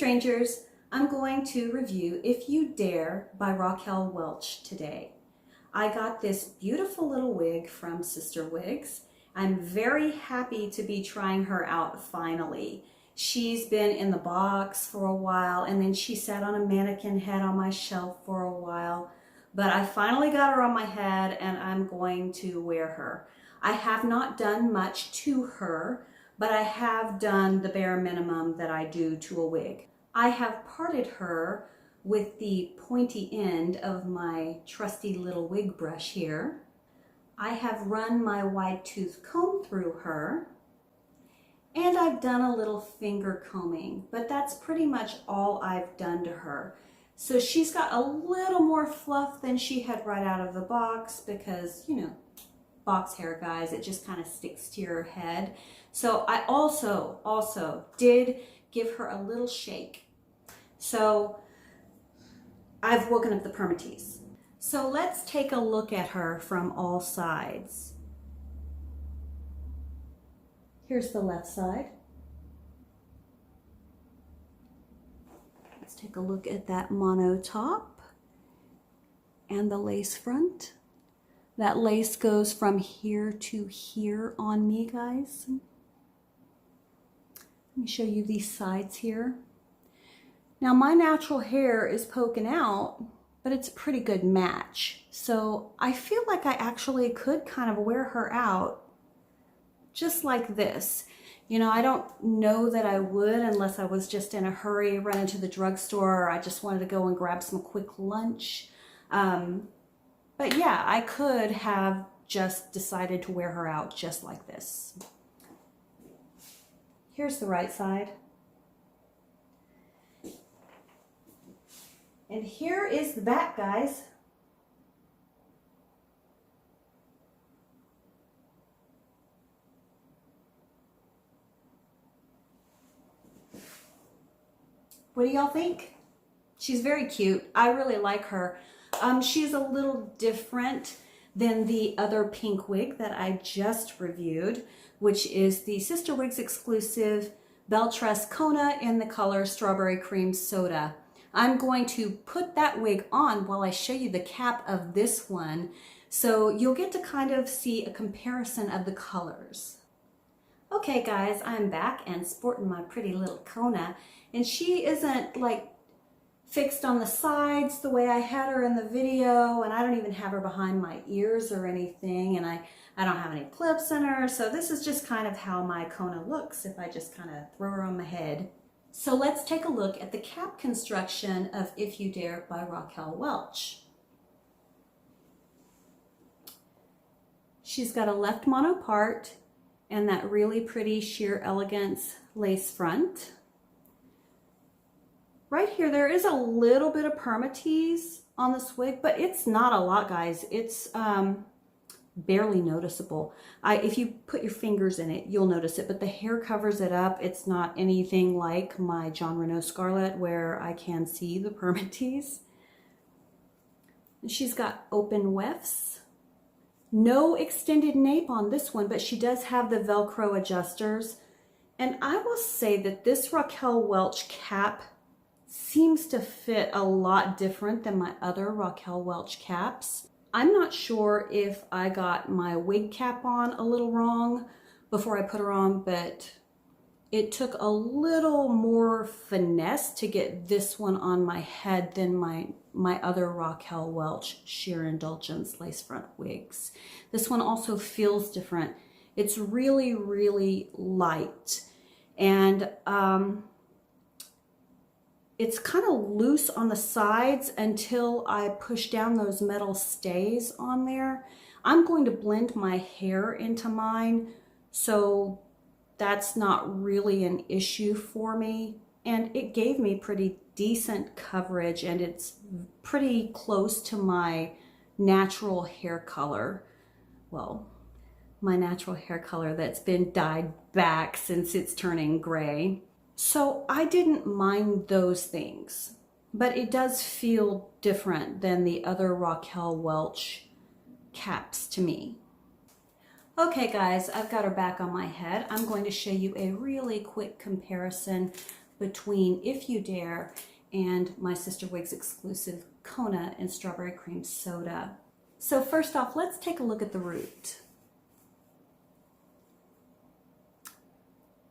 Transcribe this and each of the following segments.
strangers, I'm going to review If You Dare by Raquel Welch today. I got this beautiful little wig from Sister Wigs. I'm very happy to be trying her out finally. She's been in the box for a while, and then she sat on a mannequin head on my shelf for a while. But I finally got her on my head and I'm going to wear her. I have not done much to her, but I have done the bare minimum that I do to a wig. I have parted her with the pointy end of my trusty little wig brush here. I have run my wide tooth comb through her, and I've done a little finger combing, but that's pretty much all I've done to her. So she's got a little more fluff than she had right out of the box because, you know, box hair, guys, it just kind of sticks to your head. So I also did give her a little shake. So I've woken up the permatease. So let's take a look at her from all sides. Here's the left side. Let's take a look at that mono top and the lace front. That lace goes from here to here on me, guys. Let me show you these sides here. Now my natural hair is poking out, but it's a pretty good match. So I feel like I actually could kind of wear her out just like this. You know, I don't know that I would unless I was just in a hurry, run into the drugstore, or I just wanted to go and grab some quick lunch. But yeah, I could have just decided to wear her out just like this. Here's the right side. And here is the back, guys. What do y'all think? She's very cute. I really like her. She's a little different than the other pink wig that I just reviewed, which is the Sister Wigs exclusive Belle Tress Kona in the color Strawberry Cream Soda. I'm going to put that wig on while I show you the cap of this one, so you'll get to kind of see a comparison of the colors. Okay guys, I'm back and sporting my pretty little Kona, and she isn't like fixed on the sides the way I had her in the video, and I don't even have her behind my ears or anything, and I don't have any clips in her, so this is just kind of how my Kona looks if I just kind of throw her on my head. So let's take a look at the cap construction of If You Dare by Raquel Welch. She's got a left mono part and that really pretty sheer elegance lace front. Right here, there is a little bit of permatease on this wig, but it's not a lot, guys. It's barely noticeable. If you put your fingers in it, you'll notice it, but the hair covers it up. It's not anything like my John Renault Scarlet where I can see the permatease. And she's got open wefts. No extended nape on this one, but she does have the Velcro adjusters. And I will say that this Raquel Welch cap seems to fit a lot different than my other Raquel Welch caps. I'm not sure if I got my wig cap on a little wrong before I put her on, but it took a little more finesse to get this one on my head than my other Raquel Welch Sheer Indulgence lace front wigs. This one also feels different. It's really, really light, and it's kind of loose on the sides until I push down those metal stays on there. I'm going to blend my hair into mine, so that's not really an issue for me. And it gave me pretty decent coverage, and it's pretty close to my natural hair color. Well, my natural hair color that's been dyed back since it's turning gray. So I didn't mind those things, but it does feel different than the other Raquel Welch caps to me. Okay guys, I've got her back on my head. I'm going to show you a really quick comparison between If You Dare and my Sister Wigs exclusive Kona and strawberry cream soda. So first off, let's take a look at the root.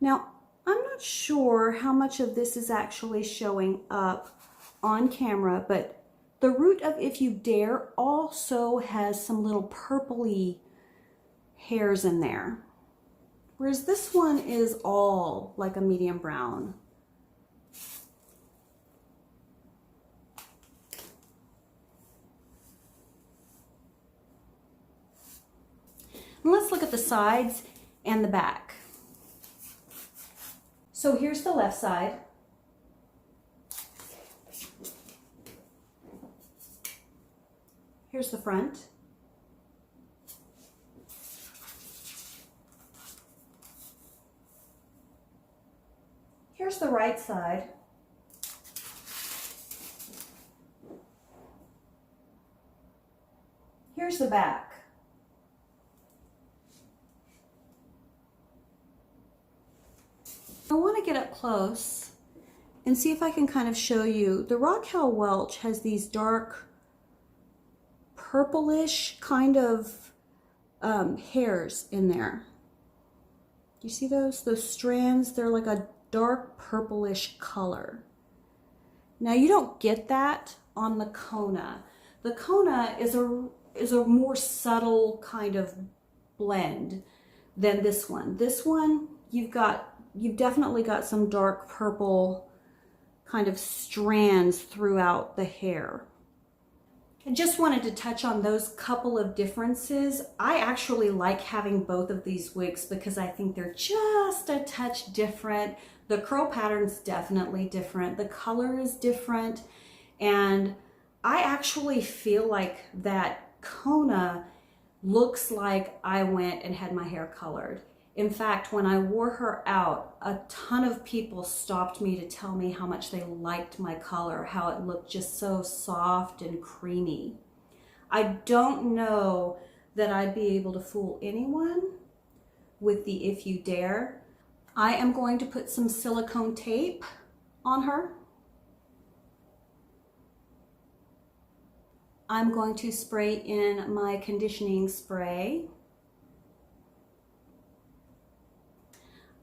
Now, I'm not sure how much of this is actually showing up on camera, but the root of If You Dare also has some little purpley hairs in there, whereas this one is all like a medium brown. And let's look at the sides and the back. So here's the left side. Here's the front. Here's the right side. Here's the back. I want to get up close and see if I can kind of show you. The Raquel Welch has these dark purplish kind of hairs in there. Do you see those? Those strands, they're like a dark purplish color. Now you don't get that on the Kona. The Kona is a more subtle kind of blend than this one. This one, you've definitely got some dark purple kind of strands throughout the hair. I just wanted to touch on those couple of differences. I actually like having both of these wigs because I think they're just a touch different. The curl pattern's definitely different. The color is different. And I actually feel like that Kona looks like I went and had my hair colored. In fact, when I wore her out, a ton of people stopped me to tell me how much they liked my color, how it looked just so soft and creamy. I don't know that I'd be able to fool anyone with the If You Dare. I am going to put some silicone tape on her. I'm going to spray in my conditioning spray.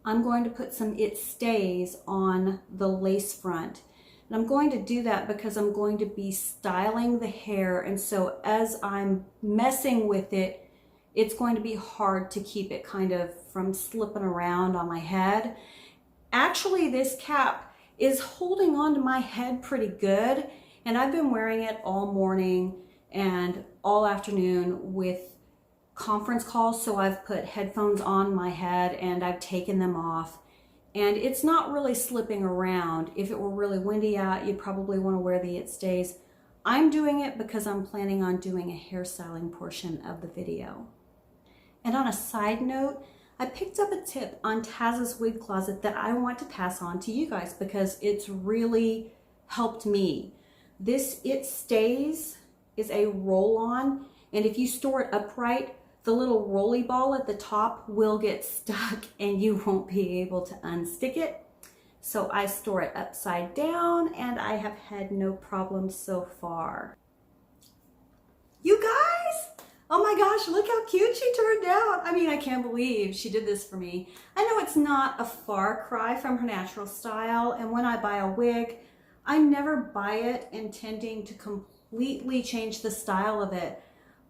I'm going to put some It Stays on the lace front. And I'm going to do that because I'm going to be styling the hair. And so as I'm messing with it, it's going to be hard to keep it kind of from slipping around on my head. Actually, this cap is holding on to my head pretty good. And I've been wearing it all morning and all afternoon with conference calls, so I've put headphones on my head and I've taken them off, and it's not really slipping around. If it were really windy out, you'd probably want to wear the It Stays. I'm doing it because I'm planning on doing a hairstyling portion of the video. And on a side note, I picked up a tip on Taz's wig closet that I want to pass on to you guys because it's really helped me. This It Stays is a roll-on, and if you store it upright, the little rolly ball at the top will get stuck and you won't be able to unstick it. So I store it upside down and I have had no problems so far. You guys, oh my gosh, look how cute she turned out. I mean, I can't believe she did this for me. I know it's not a far cry from her natural style, and when I buy a wig, I never buy it intending to completely change the style of it.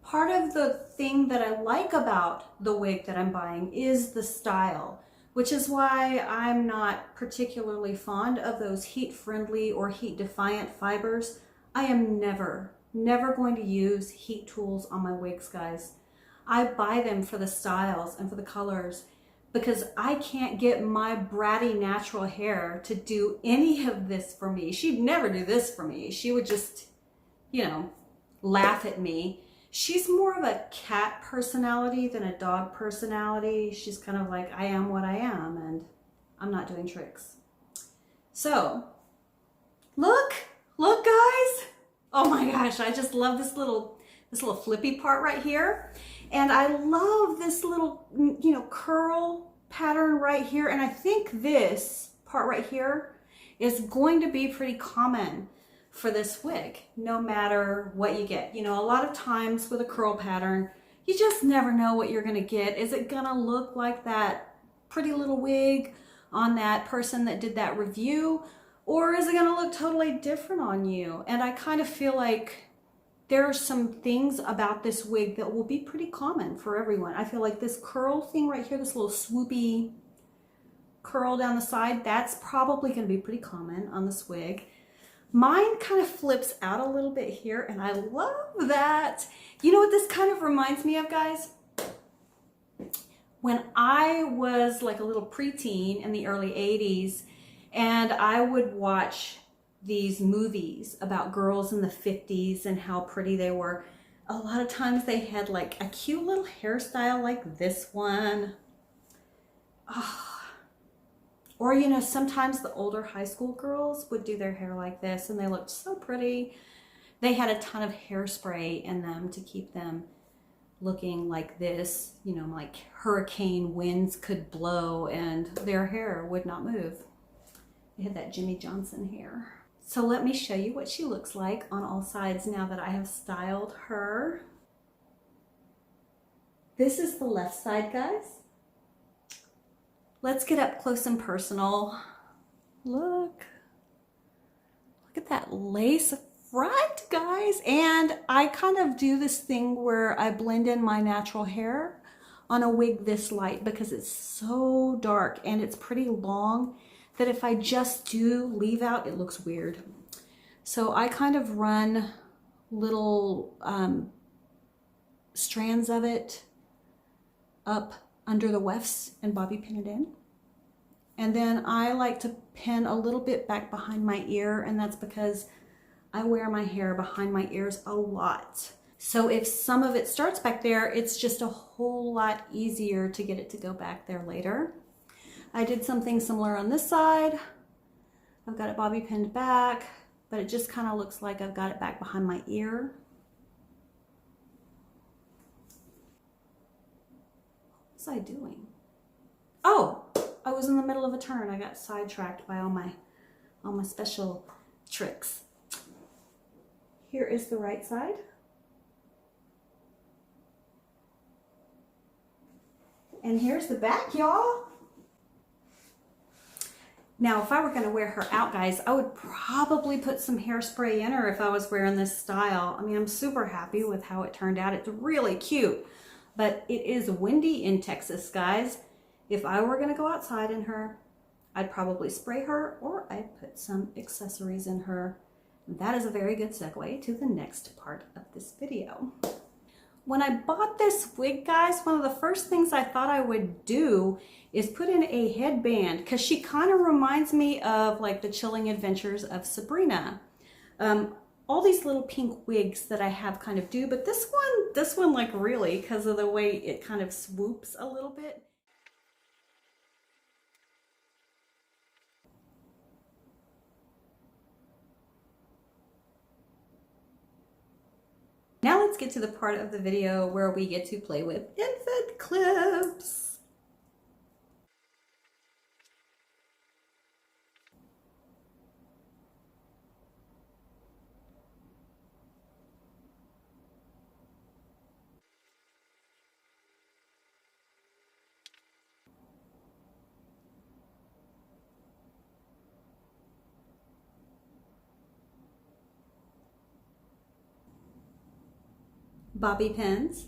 Part of the thing that I like about the wig that I'm buying is the style, which is why I'm not particularly fond of those heat-friendly or heat-defiant fibers. I am never going to use heat tools on my wigs, guys. I buy them for the styles and for the colors because I can't get my bratty natural hair to do any of this for me. She'd never do this for me. She would just, you know, laugh at me. She's more of a cat personality than a dog personality. She's kind of like, I am what I am, and I'm not doing tricks. So, look guys. Oh my gosh, I just love this little flippy part right here. And I love this little, you know, curl pattern right here. And I think this part right here is going to be pretty common for this wig, no matter what you get. You know, a lot of times with a curl pattern, you just never know what you're gonna get. Is it gonna look like that pretty little wig on that person that did that review? Or is it gonna look totally different on you? And I kind of feel like there are some things about this wig that will be pretty common for everyone. I feel like this curl thing right here, this little swoopy curl down the side, that's probably gonna be pretty common on this wig. Mine kind of flips out a little bit here, and I love that. You know what this kind of reminds me of, guys? When I was like a little preteen in the early 80s, and I would watch these movies about girls in the 50s and how pretty they were. A lot of times they had like a cute little hairstyle like this one. Oh. Or, you know, sometimes the older high school girls would do their hair like this and they looked so pretty. They had a ton of hairspray in them to keep them looking like this, you know, like hurricane winds could blow and their hair would not move. They had that Jimmy Johnson hair. So let me show you what she looks like on all sides now that I have styled her. This is the left side, guys. Let's get up close and personal. Look at that lace front, guys. And I kind of do this thing where I blend in my natural hair on a wig this light because it's so dark and it's pretty long that if I just do leave out, it looks weird. So I kind of run little strands of it up under the wefts and bobby pin it in. And then I like to pin a little bit back behind my ear, and that's because I wear my hair behind my ears a lot. So if some of it starts back there, it's just a whole lot easier to get it to go back there later. I did something similar on this side. I've got it bobby pinned back, but it just kind of looks like I've got it back behind my ear. What was I doing? Oh, I was in the middle of a turn. I got sidetracked by all my special tricks. Here is the right side. And here's the back, y'all. Now, if I were going to wear her out, guys, I would probably put some hairspray in her if I was wearing this style. I mean, I'm super happy with how it turned out. It's really cute, but it is windy in Texas, guys. If I were going to go outside in her, I'd probably spray her or I'd put some accessories in her. That is a very good segue to the next part of this video. When I bought this wig, guys, one of the first things I thought I would do is put in a headband because she kind of reminds me of like the Chilling Adventures of Sabrina. All these little pink wigs that I have kind of do, but this one like really, because of the way it kind of swoops a little bit. Now let's get to the part of the video where we get to play with infant clips. Bobby pins.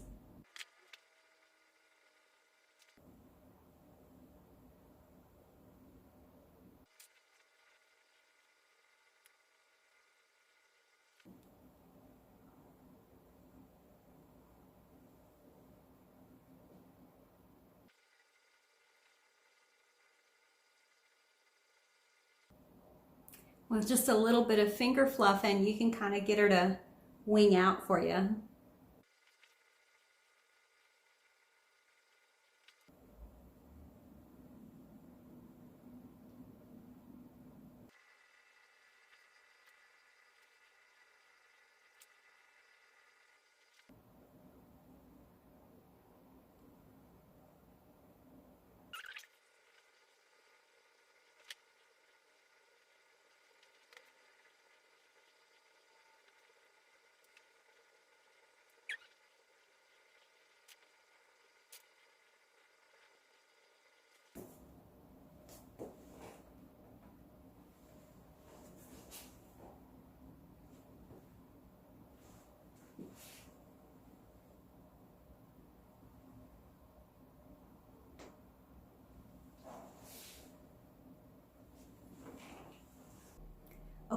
With just a little bit of finger fluffing, you can kind of get her to wing out for you.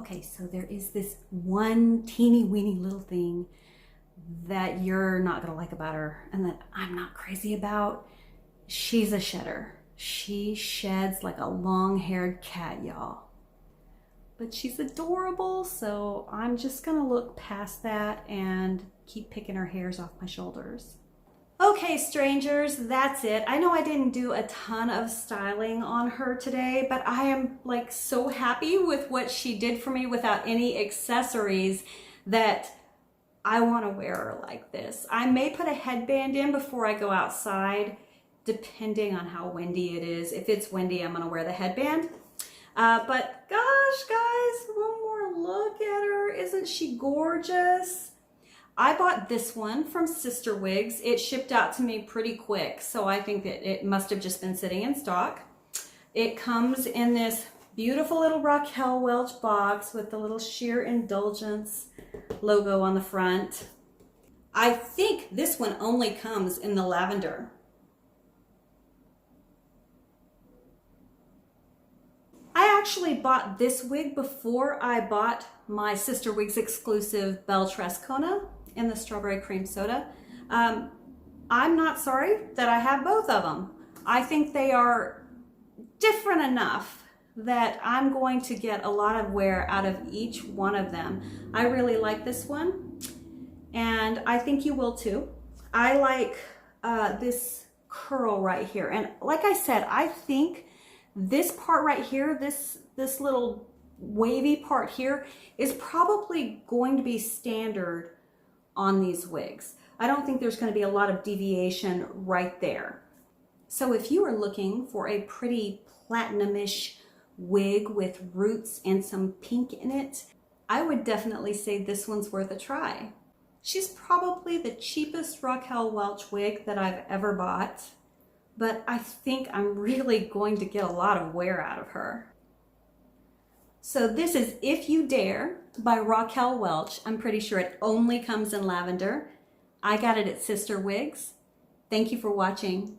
Okay, so there is this one teeny weeny little thing that you're not gonna like about her and that I'm not crazy about. She's a shedder. She sheds like a long-haired cat, y'all. But she's adorable, so I'm just gonna look past that and keep picking her hairs off my shoulders. Okay, strangers, that's it. I know I didn't do a ton of styling on her today, but I am like so happy with what she did for me without any accessories that I want to wear her like this. I may put a headband in before I go outside, depending on how windy it is. If it's windy, I'm going to wear the headband. But gosh, guys, one more look at her. Isn't she gorgeous? I bought this one from Sister Wigs. It shipped out to me pretty quick, so I think that it must have just been sitting in stock. It comes in this beautiful little Raquel Welch box with the little Sheer Indulgence logo on the front. I think this one only comes in the lavender. I actually bought this wig before I bought my Sister Wigs exclusive Belle Trescona in the strawberry cream soda. I'm not sorry that I have both of them. I think they are different enough that I'm going to get a lot of wear out of each one of them. I really like this one, and I think you will too. I like this curl right here, and like I said, I think this part right here, this little wavy part here, is probably going to be standard on these wigs. I don't think there's going to be a lot of deviation right there. So if you are looking for a pretty platinumish wig with roots and some pink in it, I would definitely say this one's worth a try. She's probably the cheapest Raquel Welch wig that I've ever bought, but I think I'm really going to get a lot of wear out of her. So this is If You Dare by Raquel Welch. I'm pretty sure it only comes in lavender. I got it at Sister Wigs. Thank you for watching.